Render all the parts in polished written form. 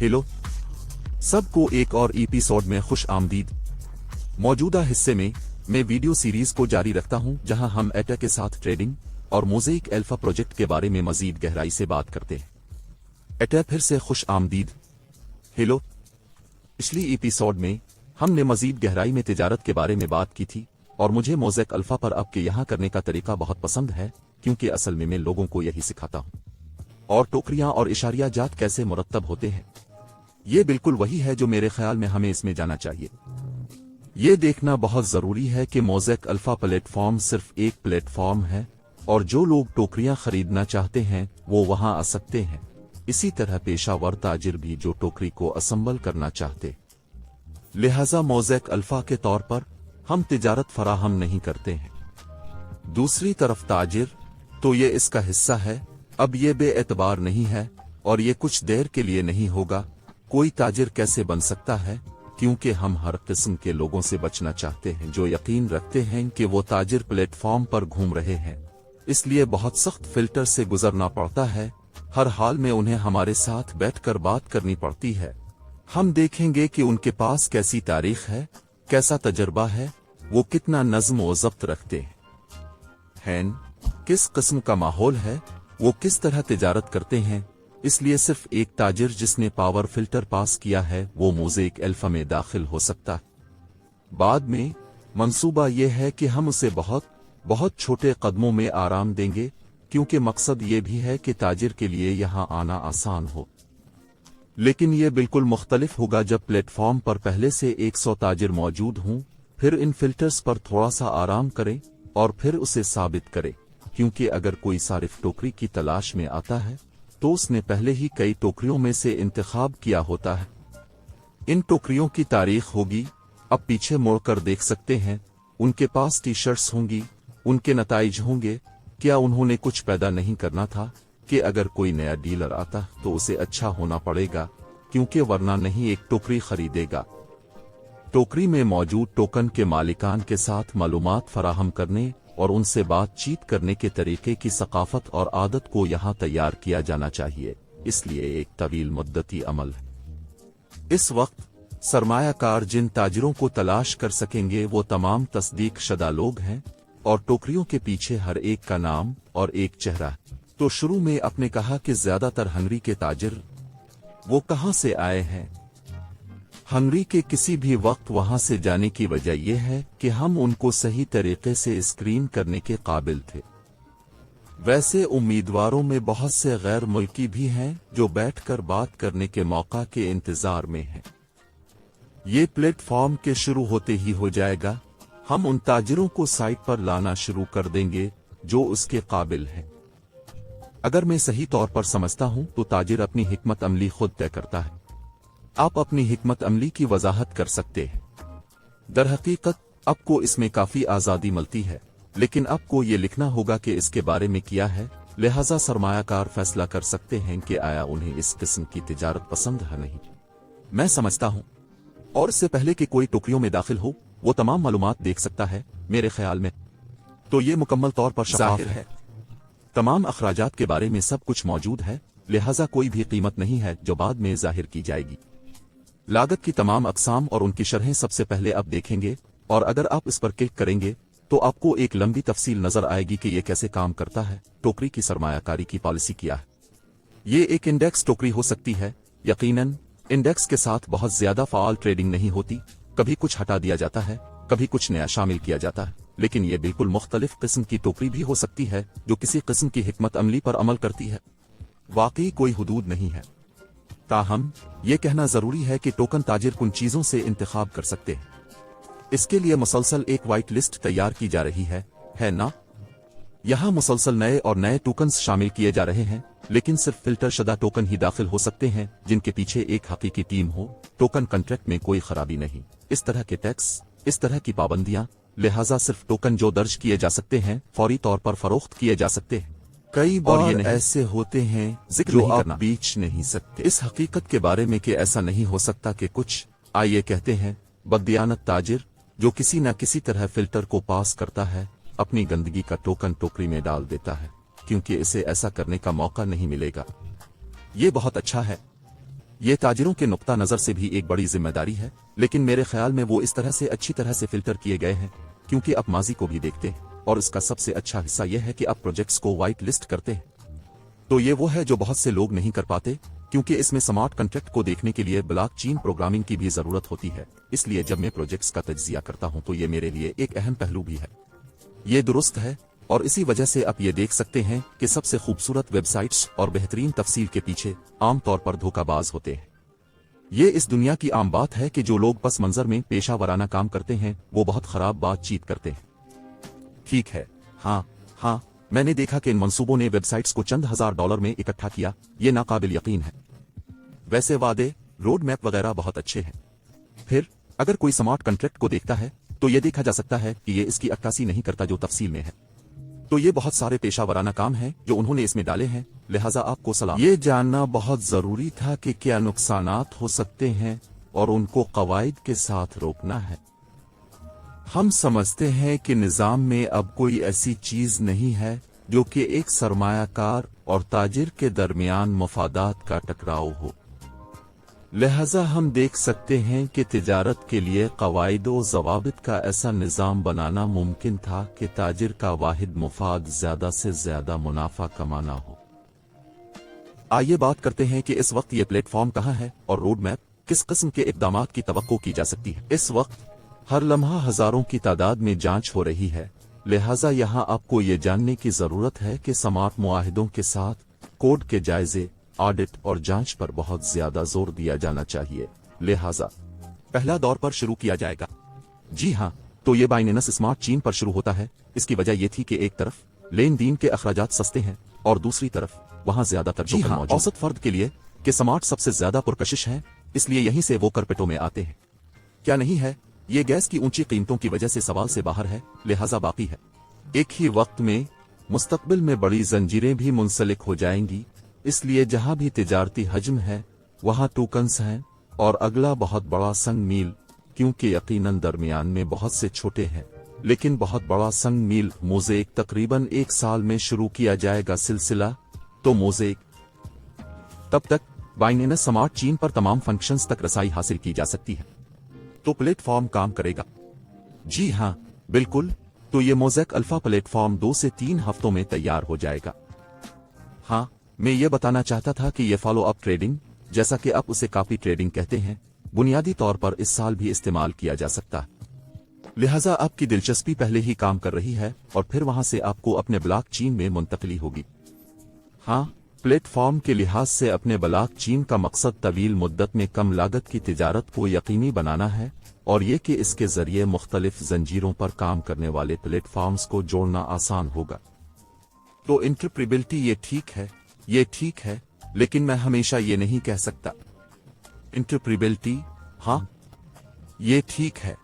Hello सबको एक और एपिसोड में खुश आमदीद। मौजूदा हिस्से में मैं वीडियो सीरीज को जारी रखता हूं जहां हम एटा के साथ ट्रेडिंग और मोज़ेक अल्फा प्रोजेक्ट के बारे में मजीद गहराई से बात करते हैं। एटा फिर से खुश आमदीद। हेलो, पिछली एपिसोड में हमने मजीद गहराई में तिजारत के बारे में बात की थी और मुझे मोज़ेक अल्फा पर अब के यहाँ करने का तरीका बहुत पसंद है, क्योंकि असल में मैं लोगों को यही सिखाता हूँ। और टोकरियां और इशारिया जात कैसे मुरत्तब होते हैं, ये बिल्कुल वही है जो मेरे ख्याल में हमें इसमें जाना चाहिए। ये देखना बहुत जरूरी है कि मोज़ेक अल्फा प्लेटफॉर्म सिर्फ एक प्लेटफॉर्म है और जो लोग टोकरियां खरीदना चाहते हैं वो वहां आ सकते हैं। इसी तरह पेशावर ताजिर भी जो टोकरी को असम्बल करना चाहते। लिहाजा मोज़ेक अल्फा के तौर पर हम तिजारत फराहम नहीं करते हैं। दूसरी तरफ ताजिर तो ये इसका हिस्सा है। अब ये बेएतबार नहीं है और ये कुछ देर के लिए नहीं होगा। कोई ताजिर कैसे बन सकता है, क्योंकि हम हर किस्म के लोगों से बचना चाहते हैं जो यकीन रखते हैं कि वो ताजिर प्लेटफॉर्म पर घूम रहे हैं, इसलिए बहुत सख्त फिल्टर से गुजरना पड़ता है। हर हाल में उन्हें हमारे साथ बैठकर बात करनी पड़ती है। हम देखेंगे कि उनके पास कैसी तारीख है, कैसा तजर्बा है, वो कितना नज्म व ज़ब्त रखते हैं, किस किस्म का माहौल है, वो किस तरह तिजारत करते हैं। इसलिए सिर्फ एक ताजिर जिसने पावर फिल्टर पास किया है वो मोज़ेक अल्फा में दाखिल हो सकता है। बाद में मंसूबा ये है कि हम उसे बहुत बहुत छोटे कदमों में आराम देंगे, क्योंकि मकसद ये भी है कि ताजिर के लिए यहाँ आना आसान हो। लेकिन ये बिल्कुल मुख्तलिफ होगा जब प्लेटफॉर्म पर पहले से 100 ताजिर मौजूद हों, फिर इन फिल्टर्स पर थोड़ा सा आराम करें और फिर उसे साबित करें, क्योंकि अगर कोई सारिफ टोकरी की तलाश में आता है तो उसने पहले ही कई टोकरियों में से इंतखाब किया होता है। इन टोकरियों की तारीख होगी, अब पीछे मुड़कर देख सकते हैं। उनके पास टी शर्ट्स होंगी, उनके नताइज होंगे। क्या उन्होंने कुछ पैदा नहीं करना था कि अगर कोई नया डीलर आता तो उसे अच्छा होना पड़ेगा, क्योंकि वरना नहीं एक टोकरी खरीदेगा। टोकरी में मौजूद टोकन के मालिकान के साथ मालूमात फराहम करने और उनसे बातचीत करने के तरीके की सकाफत और आदत को यहाँ तैयार किया जाना चाहिए, इसलिए एक तवील मुद्दती अमल है। इस वक्त सरमायाकार जिन ताजिरों को तलाश कर सकेंगे वो तमाम तस्दीक शदा लोग हैं और टोकरियों के पीछे हर एक का नाम और एक चेहरा है। तो शुरू में आपने कहा कि ज्यादातर हंगरी के ताजिर वो कहाँ से आए हैं। हंगरी के किसी भी वक्त वहां से जाने की वजह यह है कि हम उनको सही तरीके से स्क्रीन करने के काबिल थे। वैसे उम्मीदवारों में बहुत से गैर मुल्की भी हैं जो बैठकर बात करने के मौका के इंतजार में हैं। ये प्लेटफॉर्म के शुरू होते ही हो जाएगा। हम उन ताजिरों को साइट पर लाना शुरू कर देंगे जो उसके काबिल हैं। अगर मैं सही तौर पर समझता हूं तो ताजिर अपनी हिकमत अमली खुद तय करता है। आप अपनी हिकमत अमली की वजाहत कर सकते हैं। दरहकीकत आपको इसमें काफी आजादी मिलती है, लेकिन आपको ये लिखना होगा कि इसके बारे में किया है। लिहाजा सरमायाकार फैसला कर सकते हैं कि आया उन्हें इस किस्म की तिजारत पसंद है नहीं। मैं समझता हूं, और इससे पहले कि कोई टोकरियों में दाखिल हो वो तमाम मालूमात देख सकता है। मेरे ख्याल में तो ये मुकम्मल तौर पर शफाफ है। तमाम अखराजात के बारे में सब कुछ मौजूद है, लिहाजा कोई भी कीमत नहीं है जो बाद में जाहिर की जाएगी। लागत की तमाम अक़साम और उनकी शरहें सबसे पहले आप देखेंगे, और अगर आप इस पर क्लिक करेंगे तो आपको एक लंबी तफसील नजर आएगी कि यह कैसे काम करता है। टोकरी की सरमायाकारी की पॉलिसी क्या है। ये एक इंडेक्स टोकरी हो सकती है। यकीनन इंडेक्स के साथ बहुत ज्यादा फाल ट्रेडिंग नहीं होती। कभी कुछ हटा दिया जाता है, कभी कुछ नया शामिल किया जाता है, लेकिन यह बिल्कुल मुख्तलिफ किस्म की टोकरी भी हो सकती है जो किसी किस्म की हिकमत अमली पर अमल करती है। वाकई कोई हुदूद नहीं है। ताहम ये कहना जरूरी है कि टोकन ताजिर कुन चीजों से इंतखाब कर सकते हैं। इसके लिए मुसलसल एक वाइट लिस्ट तैयार की जा रही है ना। यहाँ मुसलसल नए और नए टोकन्स शामिल किए जा रहे हैं, लेकिन सिर्फ फिल्टर शदा टोकन ही दाखिल हो सकते हैं जिनके पीछे एक हकीकी टीम हो। टोकन कॉन्ट्रैक्ट में कोई खराबी नहीं, इस तरह के टैक्स, इस तरह की पाबंदियां। लिहाजा सिर्फ टोकन जो दर्ज किए जा सकते हैं फौरी तौर पर फरोख्त किए जा सकते हैं। कई बार ऐसे होते हैं जो आप बेच नहीं सकते। इस हकीकत के बारे में कि ऐसा नहीं हो सकता कि कुछ आइए कहते हैं बददियानत ताजिर जो किसी न किसी तरह फिल्टर को पास करता है अपनी गंदगी का टोकन टोकरी में डाल देता है, क्योंकि इसे ऐसा करने का मौका नहीं मिलेगा। ये बहुत अच्छा है। ये ताजिरों के नुक्ता नज़र से भी एक बड़ी जिम्मेदारी है, लेकिन मेरे ख्याल में वो इस तरह से अच्छी तरह से फिल्टर किए गए हैं क्योंकि आप माजी को भी देखते हैं, और इसका सबसे अच्छा हिस्सा यह है कि आप प्रोजेक्ट्स को वाइट लिस्ट करते हैं। तो ये वो है जो बहुत से लोग नहीं कर पाते, क्योंकि इसमें स्मार्ट कॉन्ट्रैक्ट को देखने के लिए ब्लॉकचेन प्रोग्रामिंग की भी जरूरत होती है। इसलिए जब मैं प्रोजेक्ट्स का तज्जिया करता हूं तो ये मेरे लिए एक अहम पहलू भी है। ये दुरुस्त है, और इसी वजह से आप ये देख सकते हैं कि सबसे खूबसूरत वेबसाइट्स और बेहतरीन तफसील के पीछे आमतौर पर धोखाबाज होते हैं। ये इस दुनिया की आम बात है कि जो लोग पस मंजर में पेशा वराना काम करते हैं वो बहुत खराब बातचीत करते हैं। ठीक है, हाँ, मैंने देखा कि इन मंसूबों ने वेबसाइट्स को चंद $1000 में इकट्ठा किया। ये नाकाबिल यकीन है। वैसे वादे, रोड मैप वगैरह बहुत अच्छे हैं। फिर अगर कोई स्मार्ट कॉन्ट्रैक्ट को देखता है तो ये देखा जा सकता है कि ये इसकी अक्कासी नहीं करता जो तफसील में है। तो ये बहुत सारे पेशा वराना काम हैं जो उन्होंने इसमें डाले हैं, लिहाजा आपको सलाम। ये जानना बहुत जरूरी था कि क्या नुकसानात हो सकते हैं और उनको कवायद के साथ रोकना है। हम समझते हैं कि निज़ाम में अब कोई ऐसी चीज नहीं है जो कि एक सरमायाकार और ताजिर के दरमियान मफादात का टकराव हो। लिहाजा हम देख सकते हैं कि तिजारत के लिए कवायद व ज़वाबित का ऐसा निज़ाम बनाना मुमकिन था कि ताजिर का वाहिद मुफाद ज्यादा से ज्यादा मुनाफा कमाना हो। आइए बात करते हैं कि इस वक्त ये प्लेटफॉर्म कहाँ है और रोड मैप किस किस्म के इक़दामात की तवक्को की जा सकती है। इस वक्त हर लम्हा हजारों की तादाद में जांच हो रही है, लिहाजा यहाँ आपको ये जानने की जरूरत है कि स्मार्ट मुआहिदों के साथ कोड के जायजे, ऑडिट और जांच पर बहुत ज्यादा जोर दिया जाना चाहिए। लिहाजा पहला दौर पर शुरू किया जाएगा। जी हाँ, तो ये बाइनेंस स्मार्ट चेन पर शुरू होता है। इसकी वजह ये थी कि एक तरफ लेन देन के अखराजात सस्ते हैं और दूसरी तरफ वहाँ ज्यादातर टोकन मौजूद औसत फर्द के लिए कि स्मार्ट सबसे ज्यादा पुरकशिश है, इसलिए यहीं से वो करपेटों में आते हैं। क्या नहीं है, ये गैस की ऊंची कीमतों की वजह से सवाल से बाहर है, लिहाजा बाकी है। एक ही वक्त में मुस्तकबिल में बड़ी जंजीरें भी मुंसलिक हो जाएंगी, इसलिए जहां भी तिजारती हजम है वहां टोकन्स हैं, और अगला बहुत बड़ा संग मील, क्योंकि यकीनन दरमियान में बहुत से छोटे हैं लेकिन बहुत बड़ा संग मील मोज़ेक तकरीबन 1 साल में शुरू किया जाएगा सिलसिला। तो मोज़ेक तब तक बाइनेंस स्मार्ट चेन पर तमाम फंक्शंस तक रसाई हासिल की जा सकती है। तो प्लेटफॉर्म काम करेगा। जी हाँ, बिल्कुल। तो ये मोज़ेक अल्फा प्लेटफॉर्म 2 से 3 हफ्तों में तैयार हो जाएगा। हाँ, मैं ये बताना चाहता था कि ये फॉलो अप ट्रेडिंग, जैसा कि आप उसे कॉपी ट्रेडिंग कहते हैं, बुनियादी तौर पर इस साल भी इस्तेमाल किया जा सकता है। लिहाजा आपकी दिलचस्पी पहले ही काम कर रही है और फिर वहां से आपको अपने ब्लॉकचेन में मुंतकली होगी। हाँ, प्लेटफॉर्म के लिहाज से अपने ब्लॉकचेन का मकसद तवील मुद्दत में कम लागत की तिजारत को यकीनी बनाना है, और ये कि इसके जरिए मुख्तलिफ जंजीरों पर काम करने वाले प्लेटफॉर्म्स को जोड़ना आसान होगा। तो इंटरप्रेबिलिटी ये ठीक है, लेकिन मैं हमेशा ये नहीं कह सकता। इंटरप्रेबिलिटी, हाँ, ये ठीक है।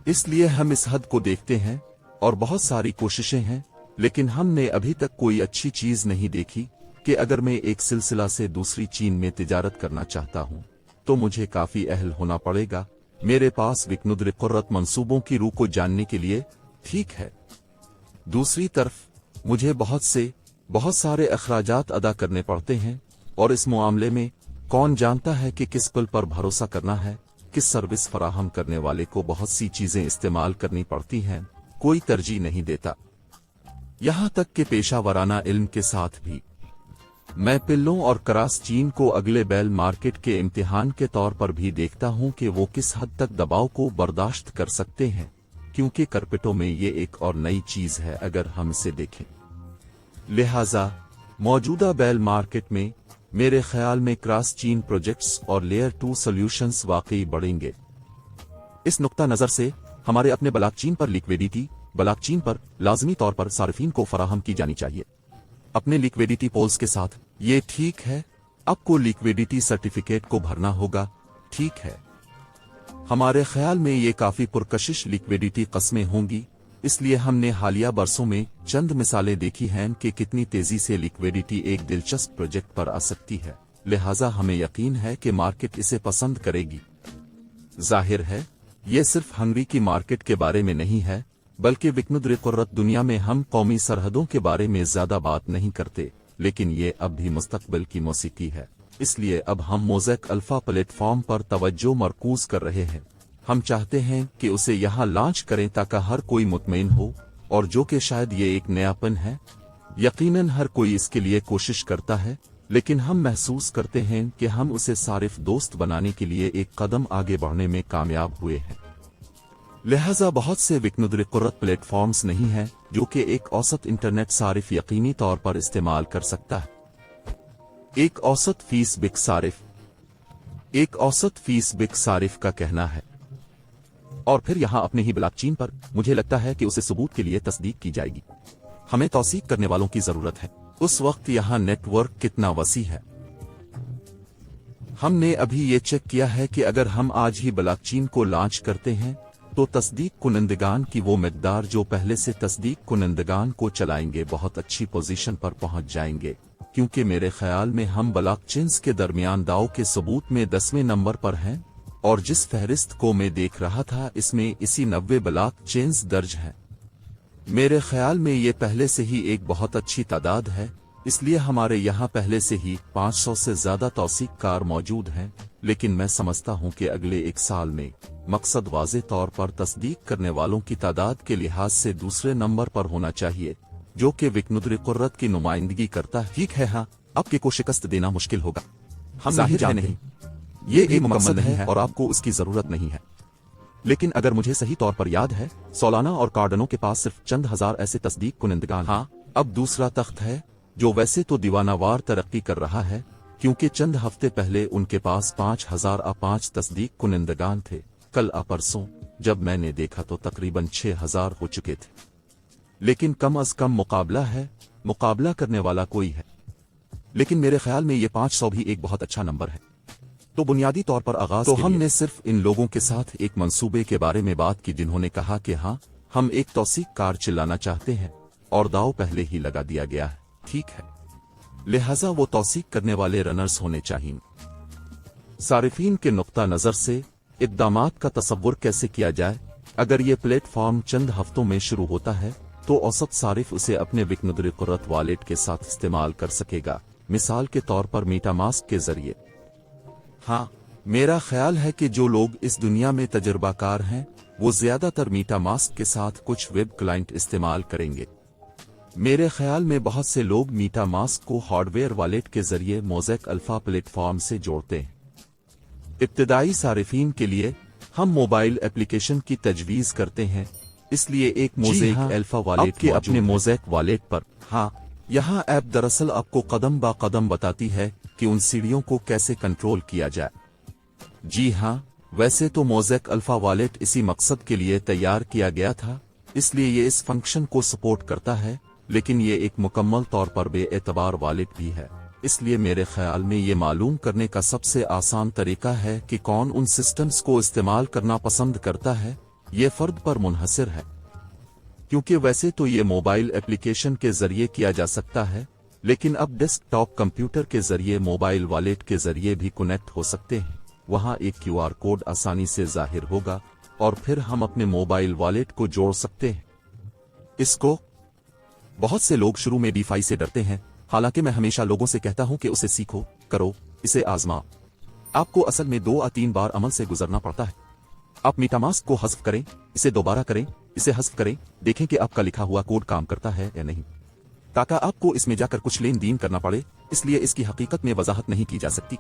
इसलिए हम इस हद को देखते हैं और बहुत सारी कोशिशें हैं, लेकिन हमने अभी तक कोई अच्छी चीज नहीं देखी कि अगर मैं एक सिलसिला से दूसरी चीन में तिजारत करना चाहता हूं तो मुझे काफी अहल होना पड़ेगा। मेरे पास विकनुद्र कुर्रत मंसूबों की रूह को जानने के लिए, ठीक है। दूसरी तरफ मुझे बहुत सारे अखराजात अदा करने पड़ते हैं, और इस मामले में कौन जानता है कि किस पुल पर भरोसा करना है, किस सर्विस फराहम करने वाले को बहुत सी चीजें इस्तेमाल करनी पड़ती हैं, कोई तरजीह नहीं देता। यहां तक कि पेशा वराना इल्म के साथ भी। मैं पिल्लों और क्रॉस चीन को अगले बेल मार्केट के इम्तिहान के तौर पर भी देखता हूं कि वो किस हद तक दबाव को बर्दाश्त कर सकते हैं, क्योंकि करपेटों में ये एक और नई चीज है अगर हम इसे देखें। लिहाजा मौजूदा बेल मार्केट में मेरे ख्याल में क्रॉस चेन प्रोजेक्ट्स और लेयर 2 सॉल्यूशंस वाकई बढ़ेंगे। इस नुक्ता नजर से हमारे अपने ब्लॉकचेन पर लिक्विडिटी, ब्लॉकचेन पर लाजमी तौर पर सार्फिन को फराहम की जानी चाहिए अपने लिक्विडिटी पोल्स के साथ। ये ठीक है, आपको लिक्विडिटी सर्टिफिकेट को भरना होगा, ठीक है। हमारे ख्याल में ये काफी पुरकशिश लिक्विडिटी कस्में होंगी, इसलिए हमने हालिया बरसों में चंद मिसालें देखी हैं कि कितनी तेजी से लिक्विडिटी एक दिलचस्प प्रोजेक्ट पर आ सकती है। लिहाजा हमें यकीन है कि मार्केट इसे पसंद करेगी। जाहिर है, ये सिर्फ हंगरी की मार्केट के बारे में नहीं है, बल्कि विकनुद्र कुर्रत दुनिया में हम कौमी सरहदों के बारे में ज्यादा बात नहीं करते, लेकिन ये अब भी मुस्तकबिल की मौसीकी है। इसलिए अब हम मोज़ेक अल्फा प्लेटफॉर्म पर तवज्जो मरकूज कर रहे हैं। हम चाहते हैं कि उसे यहाँ लॉन्च करें ताकि हर कोई मुतमईन हो, और जो कि शायद ये एक नयापन है। यकीनन हर कोई इसके लिए कोशिश करता है, लेकिन हम महसूस करते हैं कि हम उसे सारिफ दोस्त बनाने के लिए एक कदम आगे बढ़ने में कामयाब हुए हैं। लिहाजा बहुत से विकनुद्र-कुर्रत प्लेटफॉर्म्स नहीं हैं जो कि एक औसत इंटरनेट सारिफ यकीनी तौर पर इस्तेमाल कर सकता है। एक औसत फीस बिक सारिफ का कहना है, और फिर यहां अपने ही ब्लॉकचेन पर मुझे लगता है कि उसे सबूत के लिए तस्दीक की जाएगी। हमें तौसीक करने वालों की जरूरत है। उस वक्त यहां नेटवर्क कितना वसी है। हमने अभी ये चेक किया है कि अगर हम आज ही ब्लॉकचेन को लॉन्च करते हैं तो तस्दीक कुनंदगान की वो मिकदार जो पहले से तस्दीक कुनंदगान को चलाएंगे बहुत अच्छी पोजीशन पर पहुंच जाएंगे, क्योंकि मेरे ख्याल में हम ब्लॉकचेन्स के दरमियान दाव के सबूत में 10वें नंबर पर हैं, और जिस फहरिस्त को मैं देख रहा था इसमें इसी 90 ब्लॉकचेन्स दर्ज हैं। मेरे ख्याल में ये पहले से ही एक बहुत अच्छी तादाद है, इसलिए हमारे यहाँ पहले से ही 500 से ज्यादा तौसीककार मौजूद हैं। लेकिन मैं समझता हूँ कि अगले एक साल में मकसद वाज़े तौर पर तस्दीक करने वालों की तादाद के लिहाज से दूसरे नंबर पर होना चाहिए, जो कि विकनुद्र-कुर्रत की नुमाइंदगी करता है। ठीक है, हाँ, आपके को शिकस्त देना मुश्किल होगा, हम जाहिर है नहीं, ये एक मकसद है और आपको उसकी जरूरत नहीं है। लेकिन अगर मुझे सही तौर पर याद है, सोलाना और कार्डनो के पास सिर्फ चंद हजार ऐसे तस्दीक कुनंदगान। हाँ, अब दूसरा तख्त है जो वैसे तो दीवानावार तरक्की कर रहा है, क्योंकि चंद हफ्ते पहले उनके पास 5005 तस्दीक कुनंदगान थे। कल परसों जब मैंने देखा तो तकरीबन 6000 हो चुके थे। लेकिन कम अज कम मुकाबला करने वाला कोई है। लेकिन मेरे ख्याल में ये 500 भी एक बहुत अच्छा नंबर है। तो बुनियादी तौर पर आगाज तो हमने सिर्फ इन लोगों के साथ एक मंसूबे के बारे में बात की जिन्होंने कहा कि हाँ, हम एक तौसीककार चिल्लाना चाहते हैं, और दाव पहले ही लगा दिया गया है। ठीक है, लिहाजा वो तौसीक करने वाले रनर्स होने चाहिए। सारिफीन के नुक्ता नजर से इक़दामात का तसव्वुर कैसे किया जाए। अगर ये प्लेटफॉर्म चंद हफ्तों में शुरू होता है तो औसत सारिफ उसे अपने विकनुद्र-कुर्रत वॉलेट के साथ इस्तेमाल कर सकेगा, मिसाल के तौर पर मीटामास्क के जरिए। हाँ, मेरा ख्याल है कि जो लोग इस दुनिया में तजर्बाकार हैं वो ज्यादातर मीटामास्क के साथ कुछ वेब क्लाइंट इस्तेमाल करेंगे। मेरे ख्याल में बहुत से लोग मीटामास्क को हार्डवेयर वॉलेट के जरिए मोज़ेक अल्फा प्लेटफॉर्म से जोड़ते हैं। इब्तिदाई सारिफीन के लिए हम मोबाइल एप्लीकेशन की तजवीज करते हैं, इसलिए एक मोज़ेक अल्फा वॉलेट के अपने मोज़ेक वॉलेट पर। हाँ, यहाँ ऐप दरअसल आपको कदम बा कदम बताती है कि उन सीढ़ियों को कैसे कंट्रोल किया जाए। जी हाँ, वैसे तो मोज़ेक अल्फा वॉलेट इसी मकसद के लिए तैयार किया गया था, इसलिए ये इस फंक्शन को सपोर्ट करता है, लेकिन ये एक मुकम्मल तौर पर बेएतबार वॉलेट भी है। इसलिए मेरे ख्याल में ये मालूम करने का सबसे आसान तरीका है कि कौन उन सिस्टम्स को इस्तेमाल करना पसंद करता है, ये फर्द पर मुनहसर है। क्योंकि वैसे तो ये मोबाइल एप्लीकेशन के जरिए किया जा सकता है, लेकिन अब डेस्कटॉप कंप्यूटर के जरिए मोबाइल वॉलेट के जरिए भी कनेक्ट हो सकते हैं। वहां एक QR कोड आसानी से जाहिर होगा और फिर हम अपने मोबाइल वॉलेट को जोड़ सकते हैं। इसको बहुत से लोग शुरू में DeFi से डरते हैं, हालांकि मैं हमेशा लोगों से कहता हूं कि उसे सीखो, करो, इसे आजमाओ। आपको असल में 2 या 3 बार अमल से गुजरना पड़ता है। आप मीटामास्क को हज़्फ करें, इसे दोबारा करें, इसे हज़्फ करें, देखें कि आपका लिखा हुआ कोड काम करता है या नहीं, ताकि आपको इसमें जाकर कुछ लेन देन करना पड़े, इसलिए इसकी हकीकत में वजाहत नहीं की जा सकती।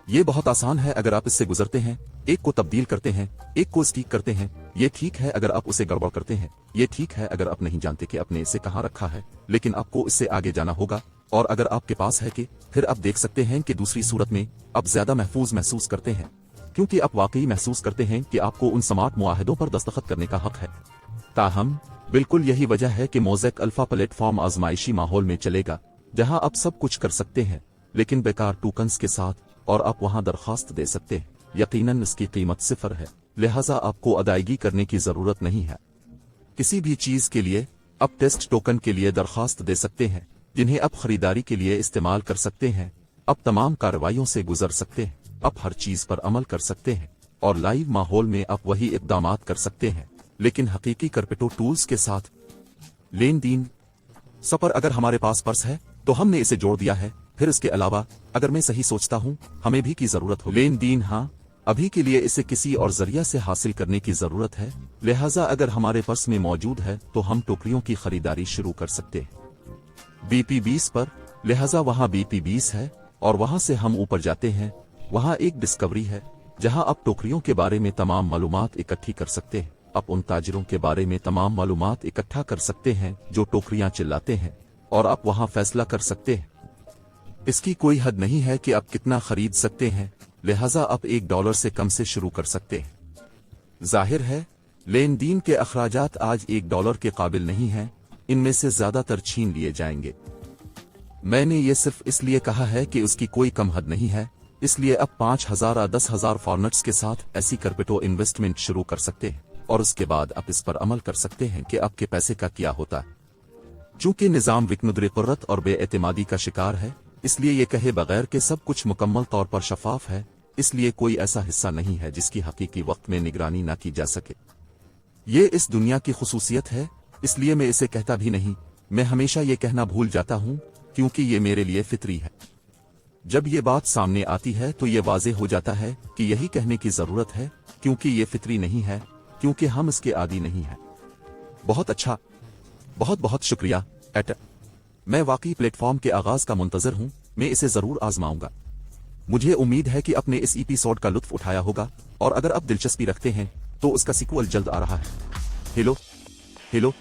ये बहुत आसान है अगर आप इससे गुजरते हैं, एक को तब्दील करते हैं, एक को स्टीक करते हैं। ये ठीक है अगर आप उसे गड़बड़ करते हैं, ये ठीक है अगर आप नहीं जानते कि आपने इसे कहाँ रखा है, लेकिन आपको इससे आगे जाना होगा। और अगर आपके पास है कि फिर आप देख सकते हैं कि दूसरी सूरत में आप ज्यादा महफूज महसूस करते हैं, क्योंकि आप वाकई महसूस करते हैं कि आपको उन स्मार्ट मुआहदों पर दस्तखत करने का हक है। ताहम बिल्कुल यही वजह है कि मोज़ेक अल्फा प्लेटफॉर्म आजमाइशी माहौल में चलेगा, जहां आप सब कुछ कर सकते हैं लेकिन बेकार टोकन्स के साथ, और आप वहां दरखास्त दे सकते हैं। यकीनन इसकी कीमत 0 है, लिहाजा आपको अदायगी करने की जरूरत नहीं है। किसी भी चीज के लिए आप टेस्ट टोकन के लिए दरखास्त दे सकते हैं, जिन्हें आप खरीदारी के लिए इस्तेमाल कर सकते हैं। आप तमाम कार्रवाइयों से गुजर सकते हैं, आप हर चीज पर अमल कर सकते हैं, और लाइव माहौल में आप वही इक़दामात कर सकते हैं, लेकिन हकीकी क्रिप्टो टूल्स के साथ। लेन देन सफर, अगर हमारे पास पर्स है तो हमने इसे जोड़ दिया है, फिर इसके अलावा अगर मैं सही सोचता हूँ हमें भी की जरूरत हो लेन देन। हाँ, अभी के लिए इसे किसी और जरिया से हासिल करने की जरूरत है, लिहाजा अगर हमारे पर्स में मौजूद है तो हम टोकरियों की खरीदारी शुरू कर सकते हैं BP20 पर। लिहाजा वहां BP20 है और वहां से हम ऊपर जाते हैं। वहां एक डिस्कवरी है जहां आप टोकरियों के बारे में तमाम मालूमात इकट्ठी कर सकते हैं। आप उन ताजिरों के बारे में तमाम मालूमात इकट्ठा कर सकते हैं जो टोकरियां चिल्लाते हैं, और आप वहां फैसला कर सकते हैं। इसकी कोई हद नहीं है कि आप कितना खरीद सकते हैं, लिहाजा आप $1 से कम से शुरू कर सकते हैं। जाहिर है लेन देन के अखराजात आज $1 के काबिल नहीं हैं, इनमें से ज्यादातर छीन लिए जाएंगे। मैंने ये सिर्फ इसलिए कहा है कि उसकी कोई कम हद नहीं है, इसलिए अब 5,000 या 10,000 फॉरनेट्स के साथ ऐसी करपिटो इन्वेस्टमेंट शुरू कर सकते हैं, और उसके बाद आप इस पर अमल कर सकते हैं कि आपके पैसे का क्या होता है। चूंकि निजाम विकनुद्र-ए-कुर्रत और बेएतिमादी का शिकार है, इसलिए ये कहे बगैर कि सब कुछ मुकम्मल तौर पर शफाफ है, इसलिए कोई ऐसा हिस्सा नहीं है जिसकी हकीकी वक्त में निगरानी ना की जा सके। ये इस दुनिया की खुसूसियत है, इसलिए मैं इसे कहता भी नहीं। मैं हमेशा ये कहना भूल जाता हूँ क्योंकि ये मेरे लिए फितरी है। जब ये बात सामने आती है तो ये वाज़ेह हो जाता है कि यही कहने की जरूरत है, क्योंकि ये फितरी नहीं है, क्योंकि हम इसके आदी नहीं हैं। बहुत अच्छा, बहुत बहुत शुक्रिया एटा। मैं वाकई प्लेटफॉर्म के आगाज का मुंतजर हूँ, मैं इसे जरूर आजमाऊंगा। मुझे उम्मीद है कि आपने इस एपिसोड का लुत्फ उठाया होगा, और अगर आप दिलचस्पी रखते हैं तो उसका सीक्वल जल्द आ रहा है। Hello hello.